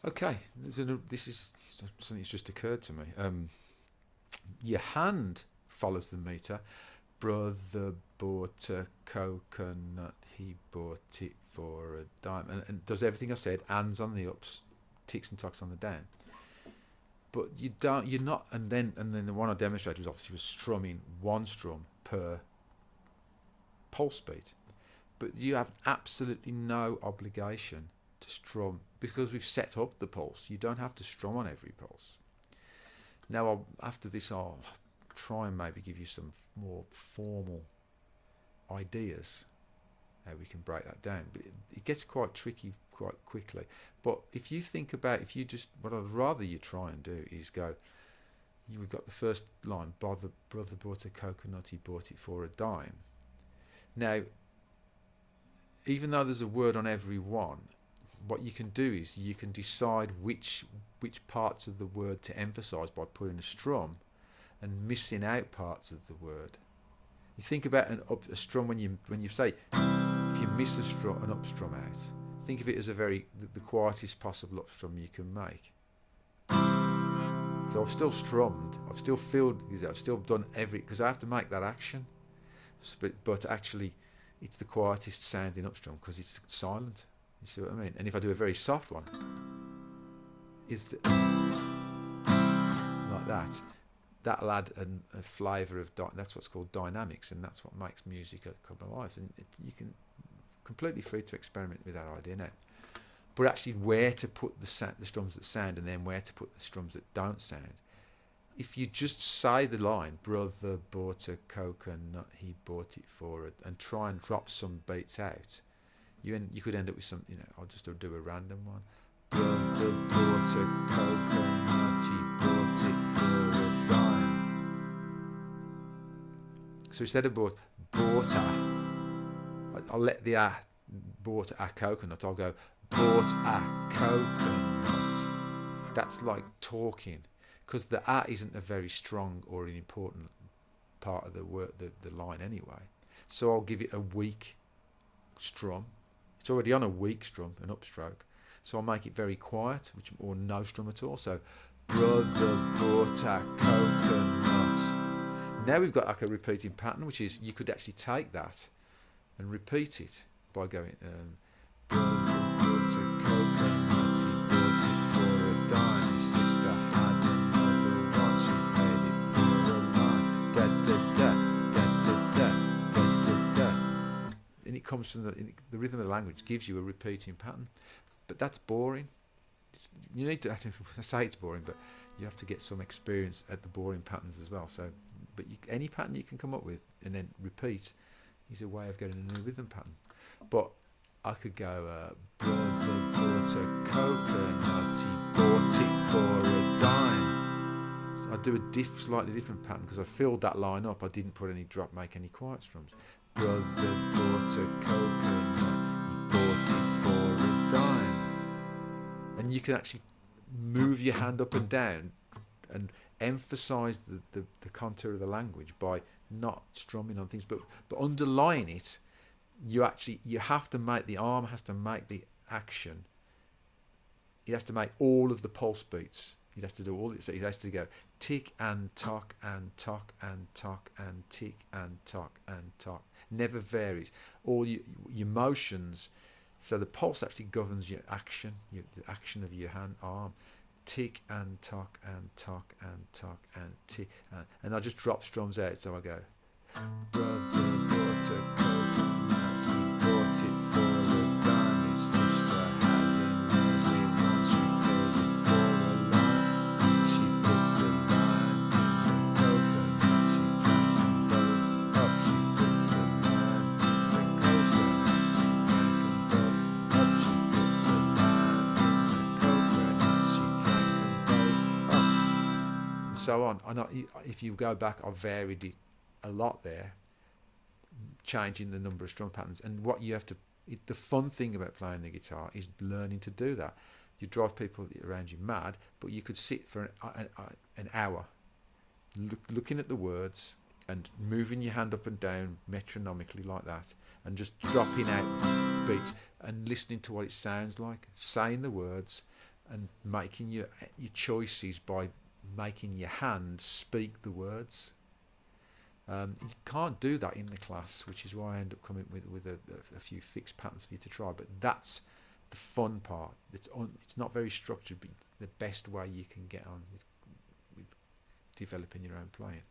Okay, this is something that's just occurred to me. Your hand follows the meter. Brother bought a coconut. He bought it for a dime, and does everything I said. Hands on the ups, ticks and tocks on the down. But you don't. You're not. And then the one I demonstrated was obviously was strumming one strum per pulse beat. But you have absolutely no obligation to strum because we've set up the pulse. You don't have to strum on every pulse. Now, after this, I'll try and maybe give you some more formal ideas how we can break that down. But it gets quite tricky quite quickly. But if you think about, if you just, what I'd rather you try and do is go, we've got the first line, brother bought a coconut, he bought it for a dime. Now, even though there's a word on every one, what you can do is you can decide which parts of the word to emphasize by putting a strum and missing out parts of the word. You think about a strum when you say, if you miss an up strum out, think of it as the quietest possible up strum you can make. So I've still strummed, I've still filled, I've still done because I have to make that action, but actually it's the quietest sounding up strum because it's silent. You see what I mean? And if I do a very soft one, like that, that'll add a flavour of that's what's called dynamics, and that's what makes music come alive. And you can completely free to experiment with that idea now. But actually, where to put the strums that sound, and then where to put the strums that don't sound. If you just say the line, brother bought a coconut, he bought it for it, and try and drop some beats out, you could end up with some, I'll just do a random one. Brother bought a coconut, he bought it for a dime. So instead of bought a, I'll let the bought a coconut, I'll go bought a coconut. That's like talking, because the a isn't a very strong or an important part of the word, the line anyway. So I'll give it a weak strum. It's already on a weak strum, an upstroke. So I'll make it very quiet, or no strum at all. So, brother bought a coconut. Now we've got like a repeating pattern, which is you could actually take that and repeat it by going, brother bought a coconut, he bought it for a dime. His sister had another one, she paid it for a line. Da da da, da da da, da da da. And it comes from the rhythm of the language gives you a repeating pattern. But that's boring. You need to, I say it's boring, but you have to get some experience at the boring patterns as well. So, but any pattern you can come up with and then repeat is a way of getting a new rhythm pattern. But I could go, brother bought a coconut, he bought it for a dime. So I'd do a slightly different pattern because I filled that line up. I didn't put any make any quiet strums. Brother bought a coconut, he bought it for a dime. And you can actually move your hand up and down and emphasize the contour of the language by not strumming on things, but underlying it. You have to make, the arm has to make the action. It has to make all of the pulse beats. It has to do all it. So it has to go tick and tock and tock and tock and tick and tock and tock. Never varies. All your motions. So the pulse actually governs your action, the action of your arm. Tick and tock and tock and tock and tick. And I just drop strums out. So I go, brother bought a coconut, he bought it for a dime. His sister had another one, she paid it for a line. She put the lime in the coconut, she drank them both up. She put the lime in the coconut, she drank them both up. She put the lime in the coconut, she drank them both up. And so on. If you go back, I've varied it a lot there, changing the number of strum patterns. And what you have to, the fun thing about playing the guitar is learning to do that. You drive people around you mad, but you could sit for an hour looking at the words and moving your hand up and down metronomically like that, and just dropping out beats and listening to what it sounds like, saying the words and making your choices by making your hands speak the words. You can't do that in the class, which is why I end up coming with a few fixed patterns for you to try. But that's the fun part. It's not very structured, but the best way you can get on with developing your own playing.